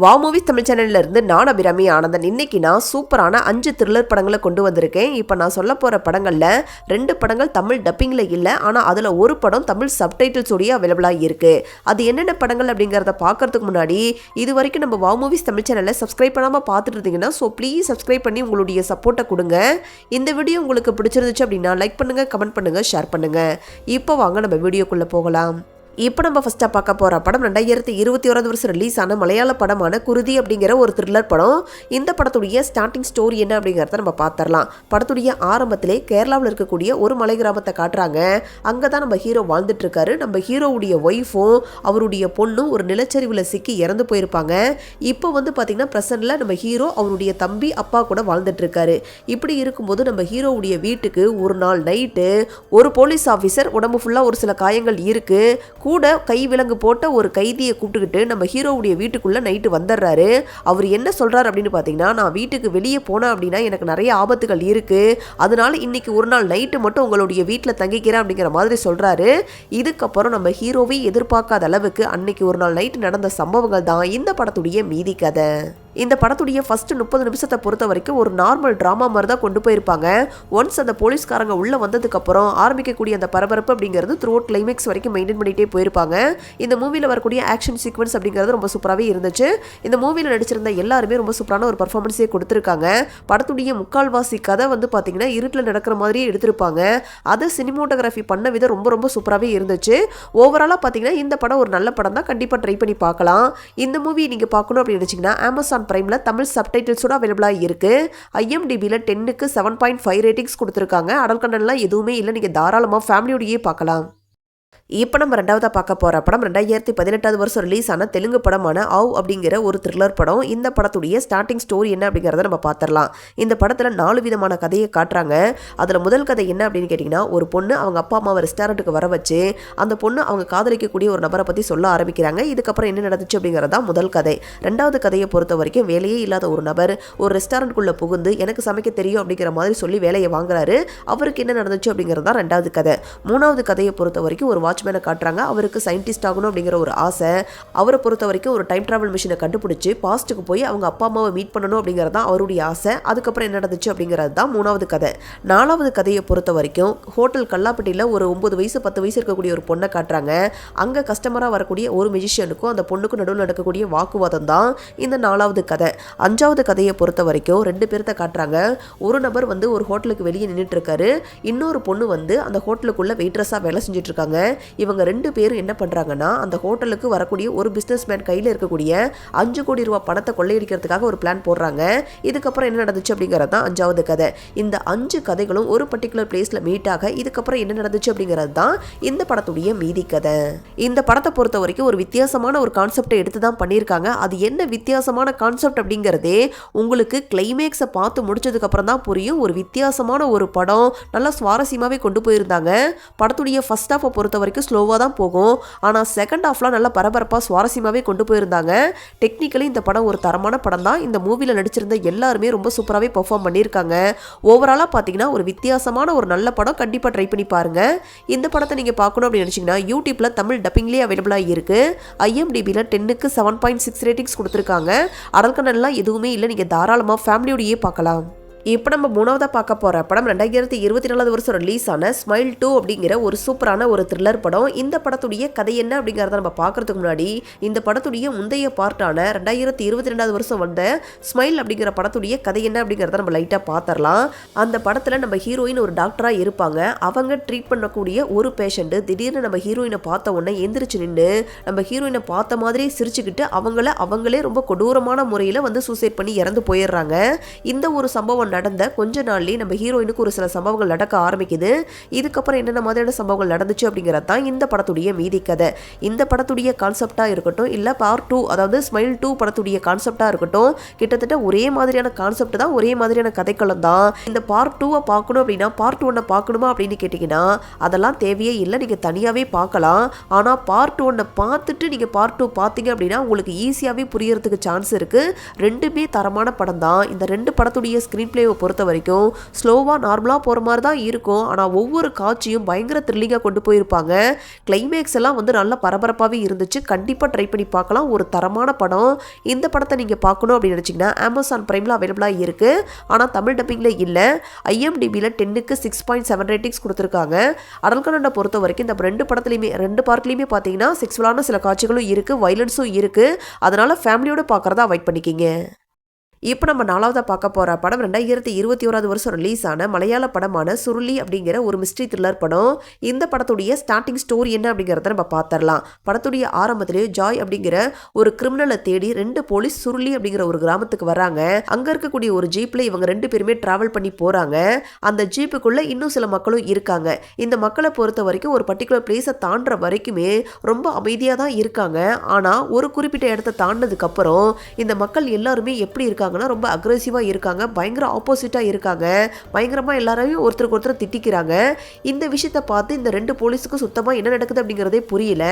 Wow movies Tamil சேனல்ல இருந்து நான் அபிராமி ஆனந்தன். இன்னைக்கு நான் சூப்பரான 5 த்ரில்லர் படங்களை கொண்டு வந்திருக்கேன். இப்போ நான் சொல்ல போற படங்கள்ல 2 படங்கள் தமிழ் டப்பிங்ல இல்ல, ஆனா அதுல ஒரு படம் தமிழ் சப்டைட்டில்ஸோடய அவைலபிளா இருக்கு. அது என்னென்ன படங்கள் அப்படிங்கறத பார்க்கறதுக்கு முன்னாடி இது வரைக்கும் நம்ம வாவ் மூவிஸ் தமிழ் சேனலை சப்ஸ்கிரைப் பண்ணாம பார்த்துட்டு இருந்தீங்கன்னா ப்ளீஸ் சப்ஸ்கிரைப் பண்ணி உங்களுடைய சப்போர்ட்டை கொடுங்க. இந்த வீடியோ உங்களுக்கு பிடிச்சிருந்துச்சு அப்படின்னா லைக் பண்ணுங்க, கமெண்ட் பண்ணுங்க, ஷேர் பண்ணுங்க. இப்போ வாங்க நம்ம வீடியோக்குள்ள போகலாம். இப்போ நம்ம ஃபஸ்ட்டாக பார்க்க போகிற படம் 2021 வருஷம் ரிலீஸ் ஆன மலையாள படமான குருதி அப்படிங்கிற ஒரு த்ரில்லர் படம். இந்த படத்துடைய ஸ்டார்டிங் ஸ்டோரி என்ன அப்படிங்கிறத நம்ம பார்த்துடலாம். படத்துடைய ஆரம்பத்திலே கேரளாவில் இருக்கக்கூடிய ஒரு மலை கிராமத்தை காட்டுறாங்க. அங்கே தான் நம்ம ஹீரோ வாழ்ந்துட்டு இருக்காரு. நம்ம ஹீரோவுடைய ஒய்ஃபும் அவருடைய பொண்ணும் ஒரு நிலச்சரிவில் சிக்கி இறந்து போயிருப்பாங்க. இப்போ பார்த்தீங்கன்னா ப்ரெசன்ட்ல நம்ம ஹீரோ அவருடைய தம்பி அப்பா கூட வாழ்ந்துட்டு இருக்காரு. இப்படி இருக்கும்போது நம்ம ஹீரோவுடைய வீட்டுக்கு ஒரு நாள் நைட்டு ஒரு போலீஸ் ஆஃபீஸர் உடம்பு ஃபுல்லாக ஒரு சில காயங்கள் இருக்கு, கூட கை விலங்கு போட்ட ஒரு கைதியை கூப்பிட்டுக்கிட்டு நம்ம ஹீரோவுடைய வீட்டுக்குள்ள நைட்டு வந்துடுறாரு. அவர் என்ன சொல்றாரு அப்படின்னு பார்த்தீங்கன்னா, நான் வீட்டுக்கு வெளியே போனேன் அப்படின்னா எனக்கு நிறைய ஆபத்துகள் இருக்கு, அதனால இன்னைக்கு ஒரு நாள் நைட்டு மட்டும் உங்களுடைய வீட்டில் தங்கிக்கிறேன் அப்படிங்கிற மாதிரி சொல்றாரு. இதுக்கப்புறம் நம்ம ஹீரோவை எதிர்பார்க்காத அளவுக்கு அன்னைக்கு ஒரு நாள் நைட்டு நடந்த சம்பவங்கள் தான் இந்த படத்துடைய மீதி கதை. இந்த படத்துடைய ஃபர்ஸ்ட் 30 நிமிஷத்தை பொறுத்த வரைக்கும் ஒரு நார்மல் ட்ராமா மாதிரி தான் கொண்டு போயிருப்பாங்க. ஒன்ஸ் அந்த போலீஸ்காரங்க உள்ள வந்ததுக்கப்புறம் ஆரம்பிக்கக்கூடிய அந்த பரபரப்பு அப்படிங்கிறது த்ரூ அவுட் கிளைமேக்ஸ் வரைக்கும் மெயின்டைன் பண்ணிட்டே போயிருப்பாங்க. இந்த மூவியில் வரக்கூடிய ஆக்ஷன் சீக்வன்ஸ் அப்படிங்கிறது ரொம்ப சூப்பராகவே இருந்துச்சு. இந்த மூவியில் நடிச்சிருந்த எல்லாருமே ரொம்ப சூப்பரான ஒரு பர்ஃபார்மன்ஸே கொடுத்துருக்காங்க. படத்துடைய முக்கால்வாசி கதை பார்த்தீங்கன்னா இருட்டில் நடக்கிற மாதிரியே எடுத்திருப்பாங்க. அதை சினிமோட்டோகிராஃபி பண்ண விதம் ரொம்ப ரொம்ப சூப்பராகவே இருந்துச்சு. ஓவராலாக பார்த்தீங்கன்னா இந்த படம் ஒரு நல்ல படம் தான், கண்டிப்பாக ட்ரை பண்ணி பார்க்கலாம். இந்த மூவி நீங்கள் பார்க்கணும் அப்படின்னு நினச்சிங்கன்னா அமேசான் பிரைம்ல தமிழ் சப்டைட்டில்ஸோட அவைலபிளாக இருக்கு. IMDbல 10க்கு 7.5 ரேட்டிங்ஸ் கொடுத்துருக்காங்க. அடல் கண்டென்ட்லாம் எதுவுமே இல்லை, நீங்கள் தாராளமாக ஃபேமிலியோடையே பார்க்கலாம். இப்போ நம்ம ரெண்டாவதாக பார்க்க போகிற படம் 2018 வருஷம் ரிலீஸ் ஆன தெலுங்கு படமான ஆவ் அப்படிங்கிற ஒரு த்ரில்லர் படம். இந்த படத்துடைய ஸ்டார்டிங் ஸ்டோரி என்ன அப்படிங்கிறத நம்ம பார்த்துடலாம். இந்த படத்தில் 4 விதமான கதையை காட்டுறாங்க. அதில் முதல் கதை என்ன அப்படின்னு கேட்டிங்கன்னா, ஒரு பொண்ணு அவங்க அப்பா அம்மாவை ரெஸ்டாரண்ட்டுக்கு வர வச்சு அந்த பொண்ணு அவங்க காதலிக்கக்கூடிய ஒரு நபரை பற்றி சொல்ல ஆரம்பிக்கிறாங்க. இதுக்கப்புறம் என்ன நடந்துச்சு அப்படிங்கிறது தான் முதல் கதை. ரெண்டாவது கதையை பொறுத்த வரைக்கும் வேலையே இல்லாத ஒரு நபர் ஒரு ரெஸ்டாரண்ட்குள்ளே புகுந்து எனக்கு சமைக்க தெரியும் அப்படிங்கிற மாதிரி சொல்லி வேலையை வாங்குறாரு. அவருக்கு என்ன நடந்துச்சு அப்படிங்கிறது தான் ரெண்டாவது கதை. மூணாவது கதையை பொறுத்த வரைக்கும் ஒரு வாட்ச்மேனை காட்டுறாங்க. அவருக்கு சயின்டிஸ்ட் ஆகணும் அப்படிங்கிற ஒரு ஆசை. அவரை பொறுத்த வரைக்கும் ஒரு டைம் டிராவல் மிஷினை கண்டுபிடிச்சு பாஸ்ட்டுக்கு போய் அவங்க அப்பா அம்மாவை மீட் பண்ணணும் அப்படிங்கிறது தான் அவருடைய ஆசை. அதுக்கப்புறம் என்ன நடந்துச்சு அப்படிங்கிறது தான் மூணாவது கதை. நாலாவது கதையை பொறுத்த வரைக்கும் ஹோட்டல் கல்லாப்பட்டியில் ஒரு 9 வயசு 10 வயசு இருக்கக்கூடிய ஒரு பொண்ணை காட்டுறாங்க. அங்கே கஸ்டமராக வரக்கூடிய ஒரு மியூசிஷியனுக்கும் அந்த பொண்ணுக்கும் நடுவில் நடக்கக்கூடிய வாக்குவாதம் தான் இந்த நாலாவது கதை. அஞ்சாவது கதையை பொறுத்த வரைக்கும் 2 பேர்த்த காட்டுறாங்க. ஒரு நபர் ஒரு ஹோட்டலுக்கு வெளியே நின்றுட்டு இருக்காரு. இன்னொரு பொண்ணு அந்த ஹோட்டலுக்குள்ள வெயிட்ரஸாக வேலை செஞ்சுட்டு இருக்காங்க. இவங்க 2 பேரும் என்ன பண்றாங்கன்னா, அந்த ஹோட்டலுக்கு வரக்கூடிய ஒரு பிசினஸ் மேன் கையில் இருக்கக்கூடிய 5 கோடி ரூபாய் பணத்தை கொள்ளையடிக்கிறதுக்காக ஒரு பிளான் போடுறாங்க. இதுக்கப்புறம் என்ன நடந்துச்சு அப்படிங்கிறது தான் அஞ்சாவது கதை. இந்த 5 கதைகளும் ஒரு பர்டிகுலர் பிளேஸ்ல மீட் ஆக இதுக்கப்புறம் என்ன நடந்துச்சு அப்படிங்கிறது தான் இந்த படத்துடைய மீதி கதை. இந்த படத்தை பொறுத்த வரைக்கும் ஒரு வித்தியாசமான ஒரு கான்செப்டை எடுத்து தான் பண்ணியிருக்காங்க. அது என்ன வித்தியாசமான கான்செப்ட் அப்படிங்கிறதே உங்களுக்கு கிளைமேக்ஸை பார்த்து முடிச்சதுக்கு அப்புறம் தான் புரியும். ஒரு வித்தியாசமான ஒரு படம், நல்லா சுவாரஸ்யமாகவே கொண்டு போயிருந்தாங்க. படத்துடைய ஃபர்ஸ்ட் ஹாஃபை பொறுத்த வரைக்கும் ஸ்லோவாக தான் போகும், ஆனால் செகண்ட் ஹாஃப்லாம் நல்லா பரபரப்பாக சுவாரஸ்யமாகவே கொண்டு போயிருந்தாங்க. டெக்னிக்கலி இந்த படம் ஒரு தரமான படம் தான். இந்த மூவியில் நடிச்சிருந்த எல்லாருமே ரொம்ப சூப்பராகவே பெர்ஃபார்ம் பண்ணியிருக்காங்க. ஓவராலாக பார்த்தீங்கன்னா ஒரு வித்தியாசமான ஒரு நல்ல படம், கண்டிப்பாக ட்ரை பண்ணி பாருங்க. இந்த படத்தை நீங்கள் பார்க்கணும் அப்படின்னு நினச்சிங்கன்னா யூடியூப்ல தமிழ் டப்பிங்லேயே அவைலபிளாக இருக்கு. IMDbல 10க்கு 7.6 ரேட்டிங்ஸ் கொடுத்துருக்காங்க. அடல் கண்டென்ட்லாம் எதுவுமே இல்லை, நீங்கள் தாராளமாக ஃபேமிலியோடையே பார்க்கலாம். இப்போ நம்ம மூணாவதாக பார்க்க போகிற படம் 2024 வருஷம் ரிலீஸ் ஆன ஸ்மைல் 2 அப்படிங்கிற ஒரு சூப்பரான ஒரு த்ரில்லர் படம். இந்த படத்துடைய கதை என்ன அப்படிங்கிறத நம்ம பார்க்கறதுக்கு முன்னாடி இந்த படத்துடைய முந்தைய பார்ட்டான 2022 வருஷம் வந்த ஸ்மைல் அப்படிங்கிற படத்துடைய கதை என்ன அப்படிங்கிறத நம்ம லைட்டாக பார்த்துடலாம். அந்த படத்தில் நம்ம ஹீரோயின் ஒரு டாக்டராக இருப்பாங்க. அவங்க ட்ரீட் பண்ணக்கூடிய ஒரு பேஷண்ட்டு திடீர்னு நம்ம ஹீரோயினை பார்த்த உடனே எந்திரிச்சு நின்று நம்ம ஹீரோயினை பார்த்த மாதிரி சிரிச்சுக்கிட்டு அவங்களே ரொம்ப கொடூரமான முறையில் சூசைட் பண்ணி இறந்து போயிடுறாங்க. இந்த ஒரு சம்பவம் நடந்த கொஞ்ச நாள்லயே நம்ம ஹீரோயினுக்கு ஒரு சில சம்பவங்கள் நடக்க ஆரம்பிக்குது. இதுக்கப்புறம் என்னென்ன மாதிரியான சம்பவங்கள் நடந்துச்சு அப்படிங்கிறது தான் இந்த படத்துடைய மீதி கதை. இந்த படத்துடைய கான்செப்டா இருக்கட்டும், இல்லை பார்ட் 2 அதாவது ஸ்மைல் 2 படத்துடைய கான்செப்டா இருக்கட்டும், கிட்டத்தட்ட ஒரே மாதிரியான கான்செப்ட் தான், ஒரே மாதிரியான கதைக்களம் தான். இந்த பார்ட் 2 பார்க்கணும் அப்படின்னா பார்ட் 1 பார்க்கணுமா அப்படின்னு கேட்டிங்கன்னா அதெல்லாம் தேவையே இல்லை, நீங்கள் தனியாகவே பார்க்கலாம். ஆனால் பார்ட் 1 பார்த்துட்டு நீங்கள் பார்ட் 2 பார்த்தீங்க அப்படின்னா உங்களுக்கு ஈஸியாகவே புரியறதுக்கு சான்ஸ் இருக்குது. ரெண்டுமே தரமான படம் தான். இந்த 2 படத்துடைய ஸ்க்ரீன் பிளே பிளேவை பொறுத்த வரைக்கும் ஸ்லோவாக நார்மலாக போகிற மாதிரி தான் இருக்கும். ஆனால் ஒவ்வொரு காட்சியும் பயங்கர த்ரில்லிங்காக கொண்டு போயிருப்பாங்க. கிளைமேக்ஸ் எல்லாம் வந்து நல்லா பரபரப்பாகவே இருந்துச்சு. கண்டிப்பாக ட்ரை பண்ணி பார்க்கலாம். ஒரு தரமான படம். இந்த படத்தை நீங்கள் பார்க்கணும் அப்படின்னு நினச்சிங்கன்னா அமேசான் பிரைமில் அவைலபிளாக இருக்குது. ஆனால் தமிழ் டப்பிங்கில் இல்லை. IMDbல 10க்கு 6.7 ரேட்டிங்ஸ் கொடுத்துருக்காங்க. அடல்கனண்டை பொறுத்த வரைக்கும் இந்த ரெண்டு பார்ட்லையுமே பார்த்தீங்கன்னா செக்ஸுவலான சில காட்சிகளும் இருக்குது, வைலன்ஸும் இருக்குது. அதனால் ஃபேமிலியோடு பார்க்குறதா அவாய்ட் பண்ணிக்கிங்க. இப்போ நம்ம 4வதா பார்க்க போகிற படம் 2021 வருஷம் ரிலீஸ் ஆன மலையாள படமான சுருளி அப்படிங்கிற ஒரு மிஸ்ட்ரி த்ரில்லர் படம். இந்த படத்துடைய ஸ்டார்டிங் ஸ்டோரி என்ன அப்படிங்கிறத நம்ம பார்த்துடலாம். படத்துடைய ஆரம்பத்திலேயே ஜாய் அப்படிங்கிற ஒரு கிரிமினலை தேடி 2 போலீஸ் சுருளி அப்படிங்கிற ஒரு கிராமத்துக்கு வராங்க. அங்கே இருக்கக்கூடிய ஒரு ஜீப்பில் இவங்க 2 பேருமே ட்ராவல் பண்ணி போகிறாங்க. அந்த ஜீப்புக்குள்ளே இன்னும் சில மக்களும் இருக்காங்க. இந்த மக்களை பொறுத்த வரைக்கும் ஒரு பர்டிகுலர் பிளேஸை தாண்டுற வரைக்குமே ரொம்ப அமைதியாக தான் இருக்காங்க. ஆனால் ஒரு குறிப்பிட்ட இடத்த தாண்டினதுக்கப்புறம் இந்த மக்கள் எல்லாருமே எப்படி இருக்காங்க, ரொம்ப அக்ரெசிவாக இருக்காங்க, பயங்கர ஆப்போசிட்டாக இருக்காங்க, பயங்கரமாக எல்லாரையும் ஒருத்தருக்கு ஒருத்தர் திட்டிக்கிறாங்க. இந்த விஷயத்தை பார்த்து இந்த 2 போலீஸுக்கும் சுத்தமாக என்ன நடக்குது அப்படிங்கிறதே புரியல.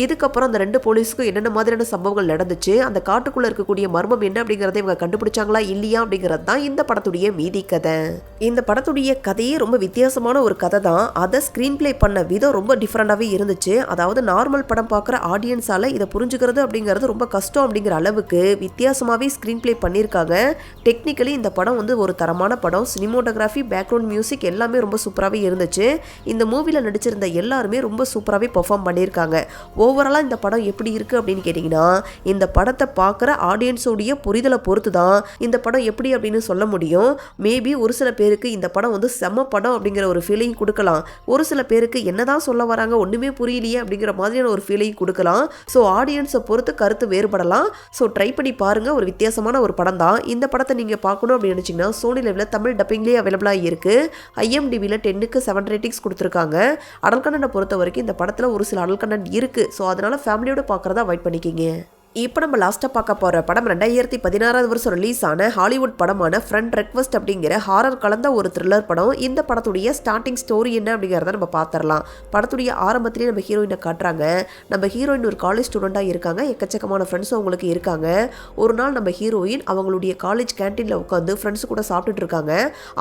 இதுக்கப்புறம் அந்த 2 போலீஸுக்கும் என்னென்ன மாதிரியான சம்பவங்கள் நடந்துச்சு, அந்த காட்டுக்குள்ளே இருக்கக்கூடிய மர்மம் என்ன அப்படிங்கிறத இவங்க கண்டுபிடிச்சாங்களா இல்லையா அப்படிங்கிறது தான் இந்த படத்துடைய மீதி கதை. இந்த படத்துடைய கதையே ரொம்ப வித்தியாசமான ஒரு கதை தான். அதை ஸ்க்ரீன் பிளே பண்ண விதம் ரொம்ப டிஃப்ரெண்டாகவே இருந்துச்சு. அதாவது நார்மல் படம் பார்க்குற ஆடியன்ஸால் இதை புரிஞ்சுக்கிறது அப்படிங்கிறது ரொம்ப கஷ்டம் அப்படிங்கிற அளவுக்கு வித்தியாசமாகவே ஸ்க்ரீன் பிளே பண்ணியிருக்காங்க. டெக்னிக்கலி இந்த படம் வந்து ஒரு தரமான படம். சினிமோட்டோகிராஃபி, பேக்ரவுண்ட் மியூசிக் எல்லாமே ரொம்ப சூப்பராகவே இருந்துச்சு. இந்த மூவியில் நடிச்சிருந்த எல்லாருமே ரொம்ப சூப்பராகவே பெர்ஃபார்ம் பண்ணியிருக்காங்க. ஓவராலாக இந்த படம் எப்படி இருக்குது அப்படின்னு கேட்டிங்கன்னா, இந்த படத்தை பார்க்குற ஆடியன்ஸோடைய புரிதலை பொறுத்து தான் இந்த படம் எப்படி அப்படின்னு சொல்ல முடியும். மேபி ஒரு சில பேருக்கு இந்த படம் வந்து செம்ம படம் அப்படிங்கிற ஒரு ஃபீலிங் கொடுக்கலாம். ஒரு சில பேருக்கு என்னதான் சொல்ல வராங்க ஒன்றுமே புரியலையே அப்படிங்கிற மாதிரியான ஒரு ஃபீலிங் கொடுக்கலாம். ஸோ ஆடியன்ஸை பொறுத்து கருத்து வேறுபடலாம். ஸோ ட்ரை பண்ணி பாருங்கள். ஒரு வித்தியாசமான ஒரு படம் தான். இந்த படத்தை நீங்கள் பார்க்கணும் அப்படின்னு நினச்சிங்கன்னா சோனி லைவ்ல தமிழ் டப்பிங்லேயே அவைலபிளாக இருக்குது. IMDbல 10க்கு 7 ரேட்டிங்ஸ் கொடுத்துருக்காங்க. அடல் கண்டனை பொறுத்த வரைக்கும் இந்த படத்தில் ஒரு சில அடல் கண்டென்ட் இருக்குது. ஸோ அதனால் ஃபேமிலியோடு பார்க்குறதா அவாய்ட் பண்ணிக்கிங்க. இப்போ நம்ம லாஸ்ட்டாக பார்க்க போகிற படம் 2016 வருஷம் ரிலீஸ் ஆன ஹாலிவுட் படமான ஃப்ரெண்ட் ரெக்வெஸ்ட் அப்படிங்கிற ஹாரர் கலந்த ஒரு த்ரில்லர் படம். இந்த படத்துடைய ஸ்டார்டிங் ஸ்டோரி என்ன அப்படிங்கிறத நம்ம பார்த்துடலாம். படத்துடைய ஆரம்பத்திலேயே நம்ம ஹீரோயினை காட்டுறாங்க. நம்ம ஹீரோயின் ஒரு காலேஜ் ஸ்டூடெண்ட்டாக இருக்காங்க. எக்கச்சக்கமான ஃப்ரெண்ட்ஸும் அவங்களுக்கு இருக்காங்க. ஒரு நாள் நம்ம ஹீரோயின் அவங்களுடைய காலேஜ் கேன்டீனில் உட்காந்து ஃப்ரெண்ட்ஸு கூட சாப்பிட்டுட்டு இருக்காங்க.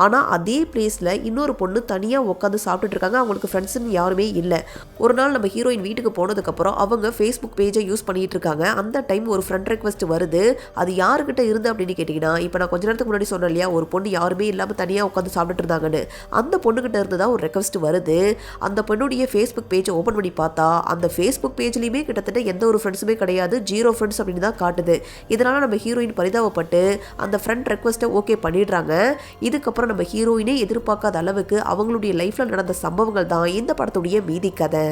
ஆனால் அதே பிளேஸில் இன்னொரு பொண்ணு தனியாக உட்காந்து சாப்பிட்டுட்டு இருக்காங்க. அவங்களுக்கு ஃப்ரெண்ட்ஸுன்னு யாருமே இல்லை. ஒரு நாள் நம்ம ஹீரோயின் வீட்டுக்கு போனதுக்கப்புறம் அவங்க ஃபேஸ்புக் பேஜை யூஸ் பண்ணிட்டு இருக்காங்க. அந்த டைம் ஒரு ஃப்ரெண்ட் ரெக்வெஸ்ட் வருது. அது யாருக்கிட்ட இருந்து அப்படின்னு கேட்டிங்கன்னா, இப்போ நான் கொஞ்ச நேரத்துக்கு முன்னாடி சொன்னேன் இல்லையா, ஒரு பொண்ணு யாருமே இல்லாமல் தனியாக உட்காந்து சாப்பிட்டுட்டு இருந்தாங்கன்னு, அந்த பொண்ணுக்கிட்ட இருந்து தான் ஒரு ரெக்வெஸ்ட் வருது. அந்த பொண்ணுடைய ஃபேஸ்புக் பேஜை ஓப்பன் பண்ணி பார்த்தா அந்த ஃபேஸ்புக் பேஜ்லேயுமே கிட்டத்தட்ட எந்த ஒரு ஃப்ரெண்ட்ஸுமே கிடையாது, 0 ஃப்ரெண்ட்ஸ் அப்படின்னு தான் காட்டுது. இதனால் நம்ம ஹீரோயின் பரிதாபப்பட்டு அந்த ஃப்ரெண்ட் ரெக்வெஸ்ட்டை ஓகே பண்ணிடுறாங்க. இதுக்கப்புறம் நம்ம ஹீரோயினே எதிர்பார்க்காத அளவுக்கு அவங்களுடைய லைஃப்பில் நடந்த சம்பவங்கள் தான் இந்த படத்துடைய மீதி கதை.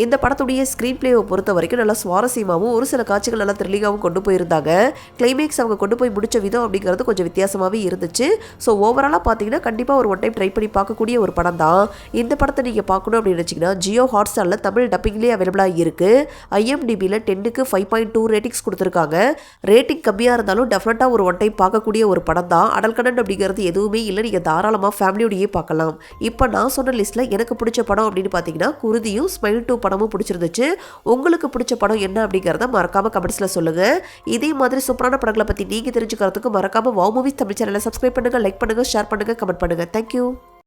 இந்த படத்துடைய ஸ்க்ரீன் பிளேவை பொறுத்த வரைக்கும் நல்லா சுவாரஸ்யமாகவும் ஒரு சில காட்சிகள் நல்லா த்ரில்லிங்காகவும் கொண்டு போயிருந்தாங்க. கிளைமேக்ஸ் அவங்க கொண்டு போய் முடிச்ச விதம் அப்படிங்கிறது கொஞ்சம் வித்தியாசமாகவே இருந்துச்சு. ஸோ ஓவராலாக பார்த்தீங்கன்னா கண்டிப்பாக ஒரு ஒன் டைம் ட்ரை பண்ணி பார்க்கக்கூடிய ஒரு படம் தான். இந்த படத்தை நீங்கள் பார்க்கணும் அப்படின்னு நினச்சிங்கன்னா ஜியோ ஹாட்ஸ்டாரில் தமிழ் டப்பிங்லேயே அவைலபிளாக இருக்குது. IMDbல 10க்கு 5.2 ரேட்டிங்ஸ் கொடுத்துருக்காங்க. ரேட்டிங் கம்மியாக இருந்தாலும் டெஃபினட்டாக ஒரு ஒன் டைம் பார்க்கக்கூடிய ஒரு படம் தான். அடல் கண்டென்ட் அப்படிங்கிறது எதுவுமே இல்லை. நீங்கள் தாராளமாக ஃபேமிலியோடையே பார்க்கலாம். இப்போ நான் சொன்ன லிஸ்ட்டில் எனக்கு பிடிச்ச படம் அப்படின்னு பார்த்தீங்கன்னா குருதியும் ஸ்மைல் 2 படமும் பிடிச்சிருந்துச்சு. உங்களுக்கு பிடிச்ச படம் என்ன அப்படிங்கிறத மறக்காம கமெண்ட்ஸ்ல சொல்லுங்க. இதே மாதிரி சூப்பரான படங்களை பத்தி நீங்க தெரிஞ்சுக்கிறதுக்கு மறக்காம வாவ் மூவிஸ் தமிழ் சேனலை சப்ஸ்கிரைப் பண்ணுங்க, லைக் பண்ணுங்க, ஷேர் பண்ணுங்க, கமெண்ட் பண்ணுங்க. தேங்க்யூ.